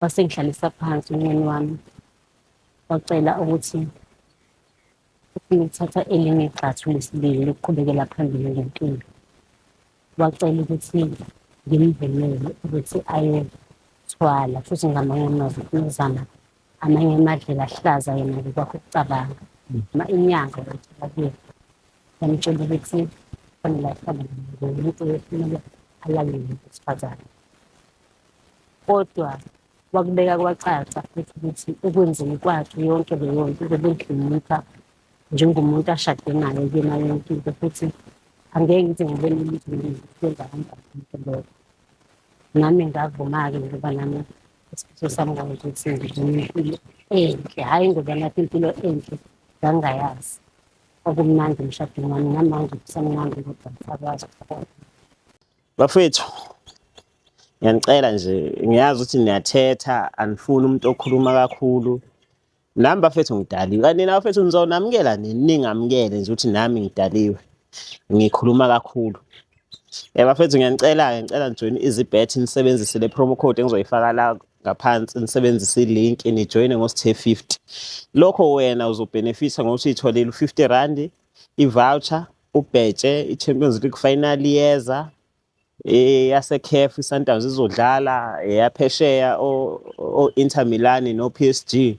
Wase ngihlalisa phansi umyeni wami, wacela ukuthi ufuna ukuthatha elinye igxathu lesibili lokuqhubekela phambili ngempilo. Wacela ukuthi ngimvumele ukuthi ayethwala futhi ngamanye amazwi ukuzama amanye amadlela ahlaza yena ngokwakho ukucabanga. Noma inyanga wayithola kuyo, yamtshela ukuthi kufanele ahlale ngumuntu okumele alale nomuntu wesifazane. Kodwa wakubeka kwacaca futhi ukuthi ekwenzeni kwakhe yonke leyo nto ubehlonipha njengomuntu ashade naye kuyena yonke into, futhi angeke ngize ngibone ukuthi ngikwenza kanjani. Nami ngavuma-ke ngoba nami isifiso sami ukuthi ngibone impilo enhle, hhayi ngoba nathi impilo enhle ngangingayazi. Kwakumnandi emshadweni wami, namanje kusamnandi kodwa ngisakwazi ukukhona. Bafethu, ngiyanicela nje, ngiyazi ukuthi niyathetha, anifuni umuntu okhuluma kakhulu. Nami bafethu ngidaliwe, kanti nina bafethu nizonamukela nini? Ningamukele nje ukuthi nami ngidaliwe, ngikhuluma kakhulu. Bafethu ngiyanicela-ke, ngicela nijoyine EasyBet, nisebenzise le promo code engizoyifaka la ngaphansi, nisebenzise i-link, nijoyine ngosithe 50. Lokho wena uzobhenefitha ngokuthi uyitholile u-50 rand, i-voucher, ubhetshe i-Champions League final iyeza, yase-CAF i-Sundowns izodlala, eyaphesheya o-Inter Milan no-PSG.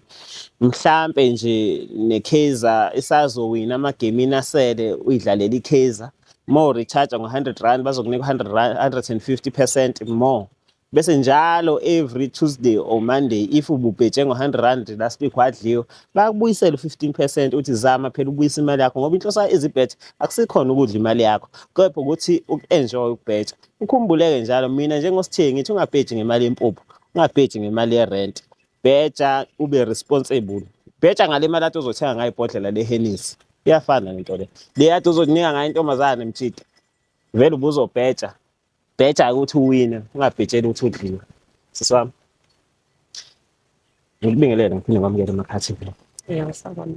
Mhlampe nje ne-Kaizer isazowina amagemini asele uyidlalela i-Kaizer. More recharge ngo-100 rand bazokunika 150% more. Bese njalo every Tuesday or Monday if ububhetshe ngo-100 rand last week wadliwa, bakubuyisela u-15% uthi zama phela ubuyisa imali yakho, ngoba inhloso EasyBet akusikhona ukudla imali yakho, kepha ukuthi uku-enjoy ukubheja. Ukhumbuleke njalo, mina njengosithengi ngithi ungabheji ngemali yempuphu, ungabheji ngemali yerent. Bheja ube responsible. Bheja ngale mali athi uzothenga ngayo ibhodlela le-Hennessy. Iyafana lento le. Le athi uzokunika ngayo intombazane mtshiti. Vele ubuzobheja. Bheja ukuthi uwine, ungabhetsheli ukuthi udliwe. Sisi wami, ngikubingelele ngiphinde ngamukele emakhathini. Yebo, sawubona.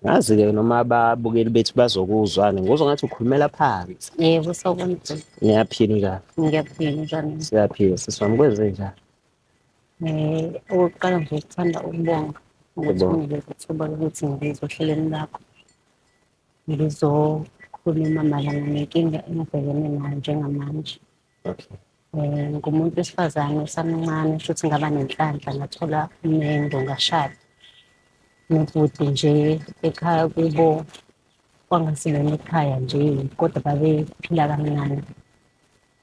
Ngazi-ke noma ababukeli bethu bazokuzwana, ngizwa ngathi ukhulumela phansi. Yebo, sawubona. Ngiyaphila njalo. Ngiyaphila njani? Siyaphila sisi wami, kwenze njani? Okokuqala nje ngithanda ukubonga ukuthi unginikeze ithuba lokuthi ngizohlelweni lakho, ngizokhuluma mayelana nenkinga engibhekene nayo njengamanje. Okay. Ngumuntu wesifazane osamncane, shuthi ngaba nenhlanhla, ngathola umendo ngashada. Nobhuti nje ekhaya kubo kwangasilona ekhaya nje, kodwa babephila kamnandi.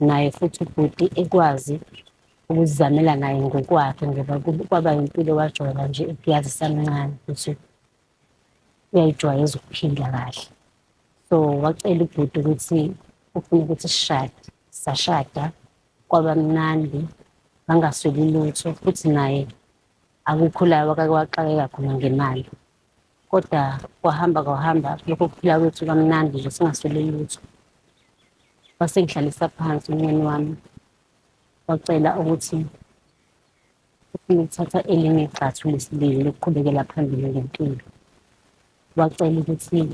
Naye futhi ubhuti ekwazi ukuzizamela naye ngokwakhe, ngoba kwaba impilo wajwayela nje ukuyazi isamncane ukuthi uyayijwayeza ukuphila kahle. So wacela ubhuti ukuthi ufuna ukuthi sishade, sashada, kwaba mnandi, ngangasweli lutho, futhi naye akukho la waxakeka khona ngemali. Kodwa kwahamba lokho kuphila kwethu kamnandi nje singasweli lutho. Wase ngihlalisa phansi umyeni wami, wacela ukuthi ufuna ukuthatha elinye igxathu lesibili lokuqhubekela phambili ngempilo. Wacela ukuthi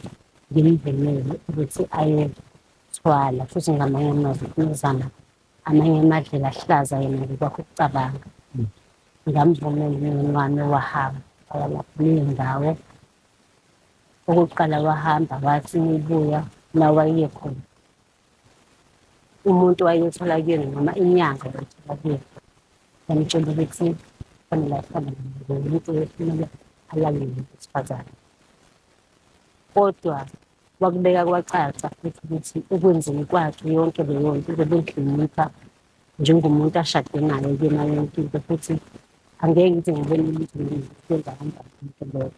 ngimvumele ukuthi ayethwala futhi ngamanye amazwi ukuzama amanye amadlela ahlaza yena ngokwakho ukucabanga. Ngamvumela umyeni wami, wahamba waya lapho kuleyo ndawo. Okokuqala wahamba wathi nibuya la waye khona, umuntu wayethola kuyena noma inyanga wayethola kuyena, yamtshela ukuthi kufanele ahlale ngumuntu okumele alale nomuntu wesifazane. Kodwa wakubeka kwacaca futhi ukuthi ekwenzeni kwakhe yonke leyo nto ubehlonipha njengomuntu ashade naye kuyena yonke into, futhi angeke ngize ngibone ukuthi ngikwenza kanjani.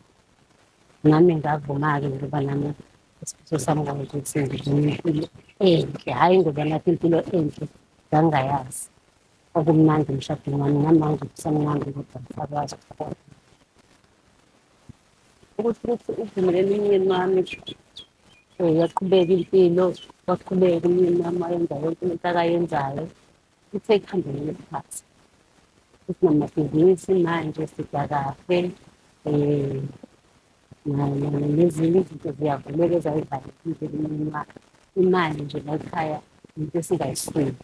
Nami ngavuma-ke ngoba nami isifiso sami ukuthi ngibone impilo enhle, hhayi ngoba nathi impilo enhle ngangingayazi. Kwakumnandi emshadweni wami, namanje kusamnandi kodwa ngisakwazi ukukhona. Ukuthi uvumelele umyeni wami yaqhubeka impilo, waqhubeka umyeni wami wayenza yonke into akayenzayo, uthe ekuhambeni kwesikhathi futhi namabhizinisi manje sidla kahle, nezinye izinto ziyavuleka ezayivalekile kumyeni wami. Imali nje la ekhaya into esingayisweli.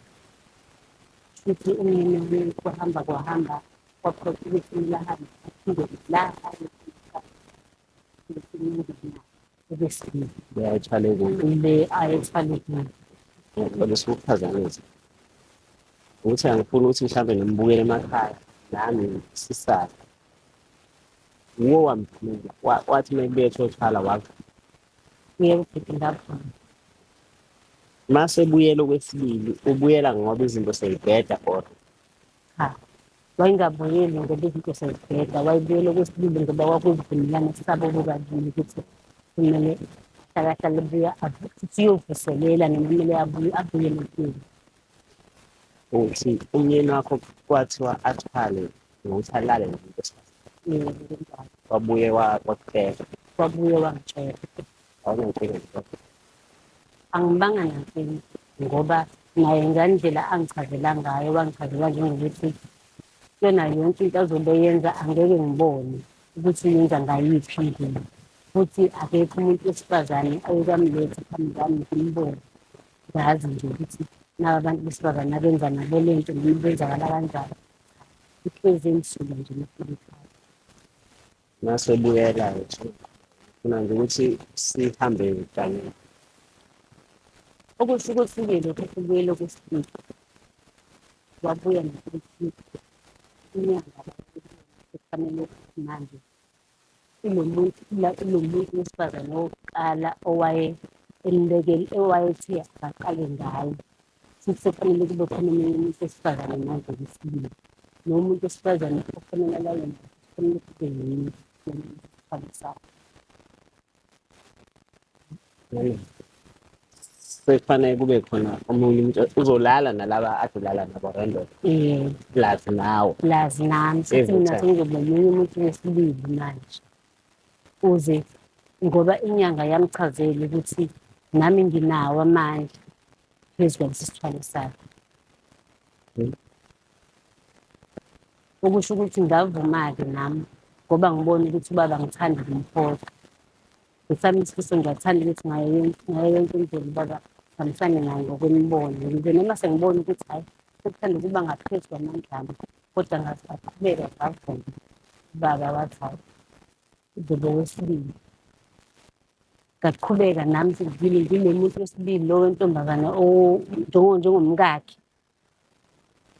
Futhi umyeni wami kwahamba kwaphoqa ukuthi ngilahambe aphinde la ebesibili uyayithwale kuyo ube ayethwale kuyo. kodwa sikuphazamisa ukuthi angifuni ukuthi mhlawumbe ngimbukele emakhaya nami sisala uwo wamphila wathi uma kubethe othwala wakho Yebo bhuti ngakhona. mase ebuyela okwesibili ubuyela ngoba izinto seyibheda kodwa Cha, wayengabuyeli ngoba izinto sezibheda, wayebuyela okwesibili ngoba kwakuyivumelane sabo bobabili ukuthi kumele hlakahlale buya siyovuselela noma kumele abuye empilo. ukuthi umyeni wakho kwathiwa athwale ngokuthi alale nomuntu esifazane Yebo kunjalo. wabuye wakutshela Wabuye wangitshela. awunankinga nalokho Angibanga nankinga ngoba naye ngendlela angichazela ngayo wangichazela njengokuthi yona yonke into azobe yenza angeke ngibone ukuthi yenza ngayiphi indlela, futhi akekho umuntu wesifazane ayekamletha phambi kwami ngimbone. Ngazi nje ukuthi naba abantu besifazane abenza nabo le nto noma benzakala kanjalo. Ihlezi emsulwa nje nefika ekhaya. mase ebuyela-ke funa nje ukuthi sihambe kanye Okusho ukuthi-ke lokho kubuyela okwesibili. Wabuya nokuthi inyanga kufanele ukuthi manje ilo muntu wesifazane wokuqala owayethe akaqale ngayo. Futhi sekufanele kube khona omunye umuntu wesifazane manje wesibili. Nomuntu wesifazane ofanele alale naye kufanele kube yini esihambisana. sekufanele kube khona omunye umuntu uzolala nalaba adolala nabo random plus nawe Plus nami futhi mina sengizoba omunye umuntu wesibili manje. Uze ngoba inyanga yamchazela ukuthi nami nginawo amandla phezu kwalesi sithwalo sakhe. Okusho ukuthi ngavuma-ke nami ngoba ngibona ukuthi ubaba ngithanda ukumphoqa. Ngisami isifiso ngiyathanda ukuthi ngayo yonke indlela ubaba ngihambisane naye ngokwemibono. Ngize noma sengibona ukuthi hhayi sekuthanda ukuba ngaphezu kwamandla ami, kodwa ngaqhubeka ngavuma. Ubaba wathi hhayi uzoba owesibili. Ngaqhubeka nami sengivile ngilo muntu wesibili lo wentombazane njengomkakhe.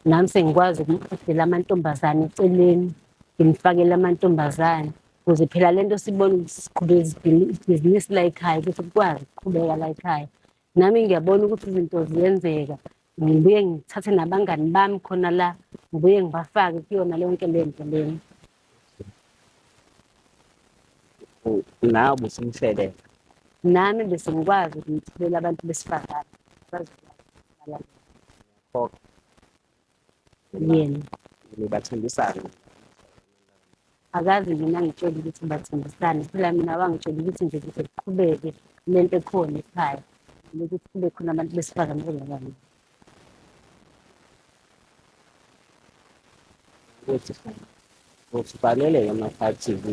Nami sengikwazi ukumqedela amantombazane eceleni, ngimfakele amantombazane ukuze phela le nto sibone ukuthi siqhubeka ibhizinisi la ekhaya ukuthi kukwazi ukuqhubeka la ekhaya. Nami ngiyabona ukuthi izinto ziyenzeka, ngibuye ngithathe nabangani bami khona la, ngibuye ngibafake kuyona yonke le nto lena. nawe busimhlelela Nami bese ngikwazi ukumthelela abantu besifazane bazohlala yena. nibathembisane Akazi mina ngitshela ukuthi bathembisane, phela mina wangitshela ukuthi nje ukuthi kuqhubeke lento ekhona ekhaya, ukuthi kube khona abantu besifazane bezalwane. usibhalele-ke ama-TV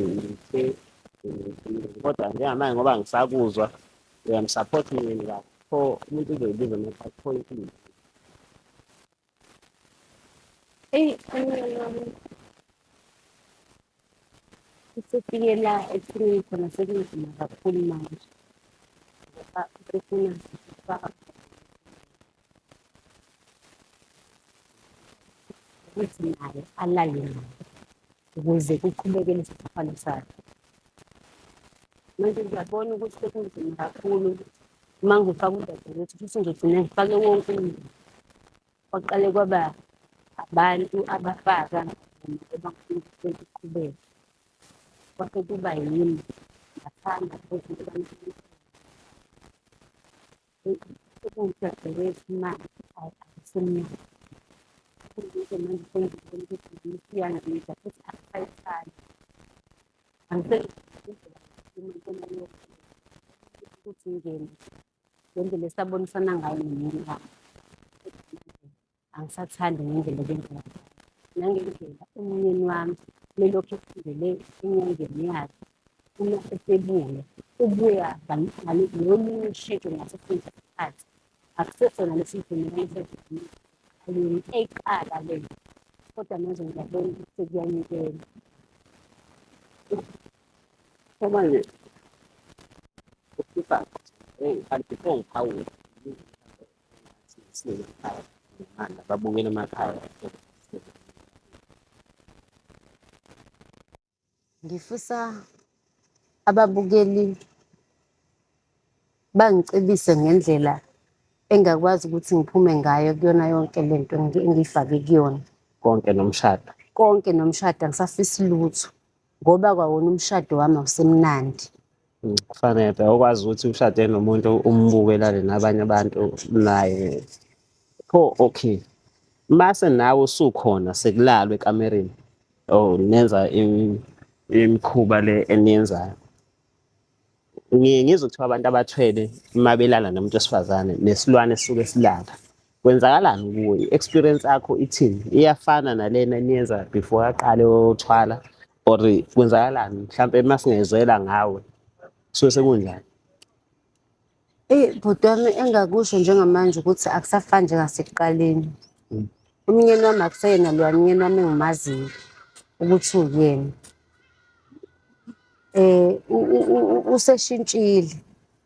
kodwa njengamanje ngoba ngisakuzwa uyamsupport umyeni kahle pho umuntu uzoyibiza ama-party pho impilo Umyeni wami usefike la ekutheni khona sekunzima kakhulu manje ngoba usefuna ukuthi naye alale naye ukuze kuqhubeke lesi sithwalo sakhe. Manje ngiyabona ukuthi sekunzima kakhulu uma ngifaka udadewethu futhi ngigcine ngifake wonke umuntu. Kwaqale kwaba abantu abafaka ebafuna ukuthi kuqhubeke. Kwase kuba yimi ngathanda futhi ukudadewethu manje akusemnandi. Ukuze manje sengibona ukuthi ngiyangida futhi akusayithandi. Ukuthi ngene ngendlela esabonisana ngayo nomyeni wami. Angisathandi ngendlela ebenzeka nangendlela umyeni wami lelokhu efundele enyangeni yakhe. Uma esebuya ubuya ngolunye ushintsho ngaso sonke isikhathi. Akusesona lesi sivumelwano eqala lento. kodwa manje ngiyabona ukuthi sekuyanyukela. manje ukufika kanti before ngiphawule babukela emakhaya. Ngifisa ababukeli bangicebise ngendlela engakwazi ukuthi ngiphume ngayo kuyona yonke lento engiyifake kuyona. Konke nomshado. Konke nomshado angisafisi lutho ngoba kwawona umshado wami awusemnandi. Kufanele okwazi ukuthi ushade nomuntu umbukela nabanye abantu naye. Okay. Mase nawe usukhona sekulalwe ekamereni. Oh nenza imikhuba le eniyenzayo. Ngizwe kuthiwa abantu abathwele mabelala nomuntu wesifazane nesilwane esisuke silala. Kwenzakalani kuwe? I-experience yakho ithini? Iyafana nalena eniyenza before aqale uthwala or kwenzakalani? Mhlampe masingezwela ngawe. So sekunjani? Bhuti wami engakusho njengamanje ukuthi akusafani njengasekuqaleni. Umnyeni wami akuseyena loya mnyeni wami engimaziyo ukuthi uyena. Useshintshile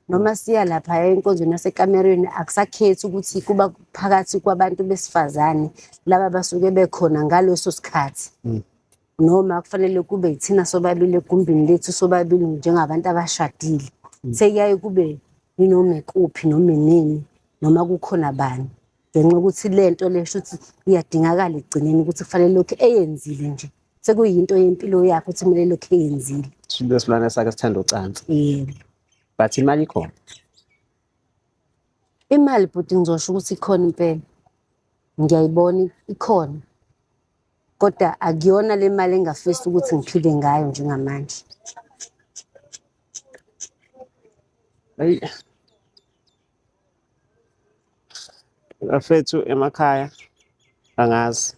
noma siya lapha enkonzweni yasekamereni akusakhethi ukuthi kuba phakathi kwabantu besifazane laba basuke bekhona ngaleso sikhathi. Noma kufanele kube yithina sobabili egumbini lethu sobabili njengabantu abashadile. Sekuyaye kube yinoma kuphi noma nini noma kukhona bani. Ngenxa ukuthi lento lesho ukuthi iyadingakala egcineni ukuthi kufanele lokho eyenzile nje. Sekuyinto yempilo yakho ukuthi kumele lokho eyenzile. Lesilwane sakhe sithanda ucansi. Yebo. But imali ikhona. Imali bhuti ngizosho ukuthi ikhona impela. Ngiyayibona ikhona. Kodwa akuyona le mali engafisa ukuthi ngiphile ngayo njengamanje. Hey. Afethu emakhaya angazi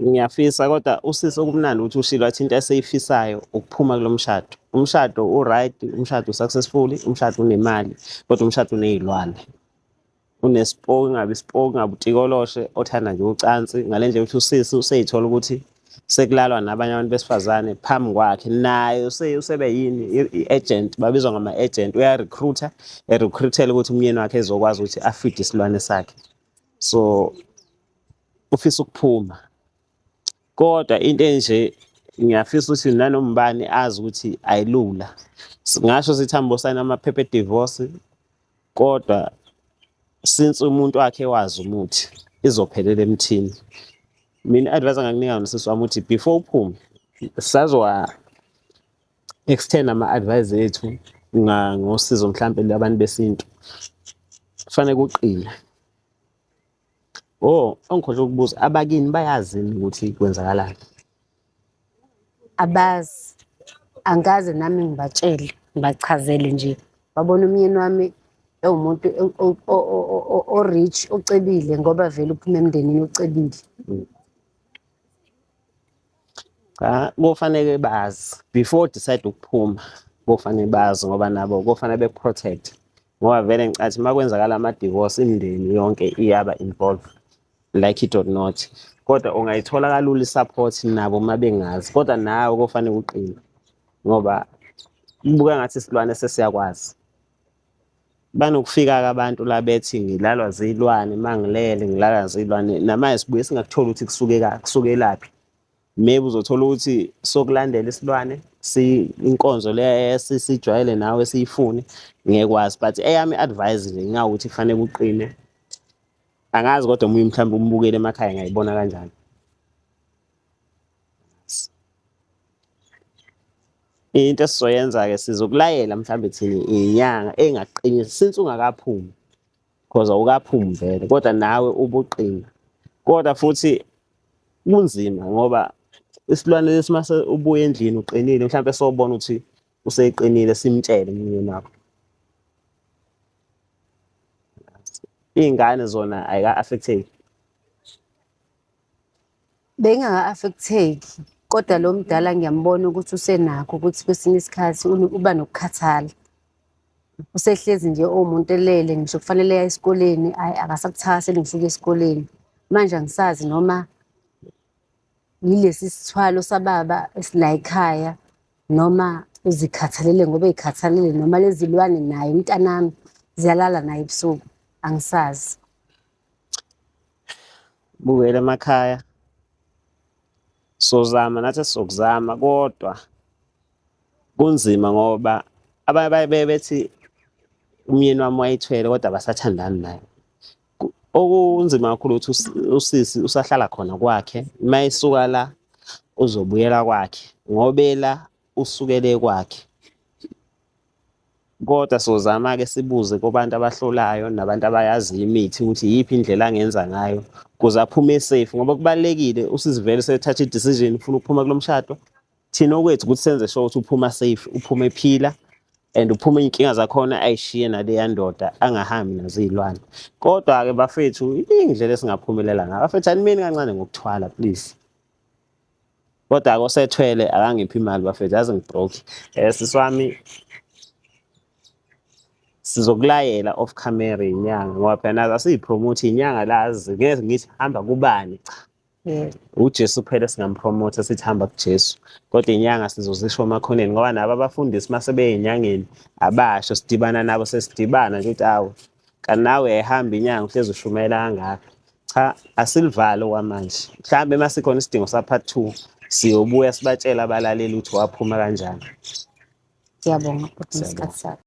ngiyafisa kodwa usisi okumnandi ukuthi ushilo athi into eseyifisayo ukuphuma kulomshado. Umshado u-right, umshado successful, umshado unemali, kodwa umshado unezilwane. Unespoke ngabe ispoke ngabe utikoloshe othanda nje ucansi ngalendlela ukuthi usisi useyithola ukuthi sekulalwa nabanye abantu besifazane phambi kwakhe naye usebe yini i-agent babizwa ngama-agent uya-recruiter recruitela ukuthi umyeni wakhe ezokwazi ukuthi afide isilwane sakhe. So ufisa ukuphuma kodwa into enje ngiyafisa ukuthi nanombani azi ukuthi ayilula. Ngasho sithi hambo sign amaphepha edivorce kodwa since umuntu wakhe wazi umuthi izophelela emthini. Mina advise ngakunika nosisi wami ukuthi before uphume sazowa extend ama-advice ethu ngosizo mhlampe labantu besintu kufanele kuqine. Ongikhohlwe ukubuza abakini bayazini ukuthi kwenzakalani? Abazi. Angaze nami ngibatshele ngibachazele nje. Babona umyeni wami ewumuntu o-rich ocebile ngoba vele uphuma emndenini ocebile. Kufanele bazi before decide ukuphuma. Kufanele bazi ngoba nabo kufanele be-protect. Ngoba vele ngicathi makwenzakala ama-divorce imindeni yonke iyaba involved like it or not. Kodwa ungayithola kalula i-support nabo mabengazi. Kodwa nawe kufanele uqine ngoba kubuka ngathi isilwane sesiyakwazi. Banokufika abantu la bethi ngilalwa zilwane mangilele ngilalwa zilwane namanje sibuye singakutholi ukuthi kusukelaphi. Maybe uzothola ukuthi sokulandela isilwane inkonzo le sijwayele nawe siyifune ngekwazi but eyami advice nje ngawukuthi kufanele uqine. Angazi kodwa umuntu mhlawumbe umbukele emakhaya ngayibona kanjani. Into esizoyenza ke sizokulayela mhlawumbe thini inyanga engaqinisi since ungakaphumi because awukaphumi vele kodwa nawe ubuqina. Kodwa futhi kunzima ngoba isilwane lesi mase ubuye endlini uqinile mhlawumbe sobona ukuthi useqinile simtshele umyeni wakho. Iy'ngane zona ayika-affecteki. Bengaka-affecteki kodwa lo mdala ngiyambona ukuthi usenakho ukuthi kwesinye isikhathi uba nokukhathala. usehlezi nje uwumuntu elele ngisho kufanele eya esikoleni, akasakuthakaseli ngisho ukuya esikoleni. Manje angisazi noma yilesi sithwalo sababa esila ekhaya noma uzikhathalele ngoba ey'khathalele, noma lezi lwane naye umntanami ziyalala naye ebusuku, angisazi. Bukela emakhaya sozama nathi sokuzama kodwa kunzima ngoba abanye baye bethi umyeni wami wayithwele kodwa abasathandani naye. Okunzima kakhulu ukuthi usisi usahlala khona kwakhe, uma esuka la uzobuyela kwakhe ngobe la usukele kwakhe. Kodwa sozama-ke sibuze kubantu abahlolayo nabantu abayaziyo imithi ukuthi iyiphi indlela angenza ngayo ukuze aphume safe, ngoba kubalulekile usisi vele sethatha i-decision ufuna ukuphuma kulo mshado. Thina okwethu ukuthi senze sure ukuthi uphuma safe, uphuma ephila and uphuma iy'nkinga zakhona ay'shiye naleya ndoda, angahambi nazo iy'lwane. Kodwa-ke bafethu indlela esingaphumelela ngayo, bafethu animeni kancane ngokuthwala please. Kodwa-ke osethwele akangiphi imali bafethu, yazi ngibroke. Sisi wami sizokulayela off camera inyanga ngoba phela nazo asiyipromote inyanga lazi ngeke ngithi hamba kubani, cha. Yebo. uJesu kuphela singampromotha sithi hamba kuJesu, kodwa inyanga sizozisho emakhoneni ngoba nabo abafundisi uma sebey'nyangeni abasho, sidibana nabo sesidibana nje ukuthi awu kanti nawe yayihamba inyanga uhlezi ushumayela kangaka. Cha, asilivale okwamanje, mhlawumbe uma sikhona isidingo sa-part 2 siyobuya sibatshele abalaleli ukuthi waphuma kanjani. Ngiyabonga kodwa ngesikhathi sakho.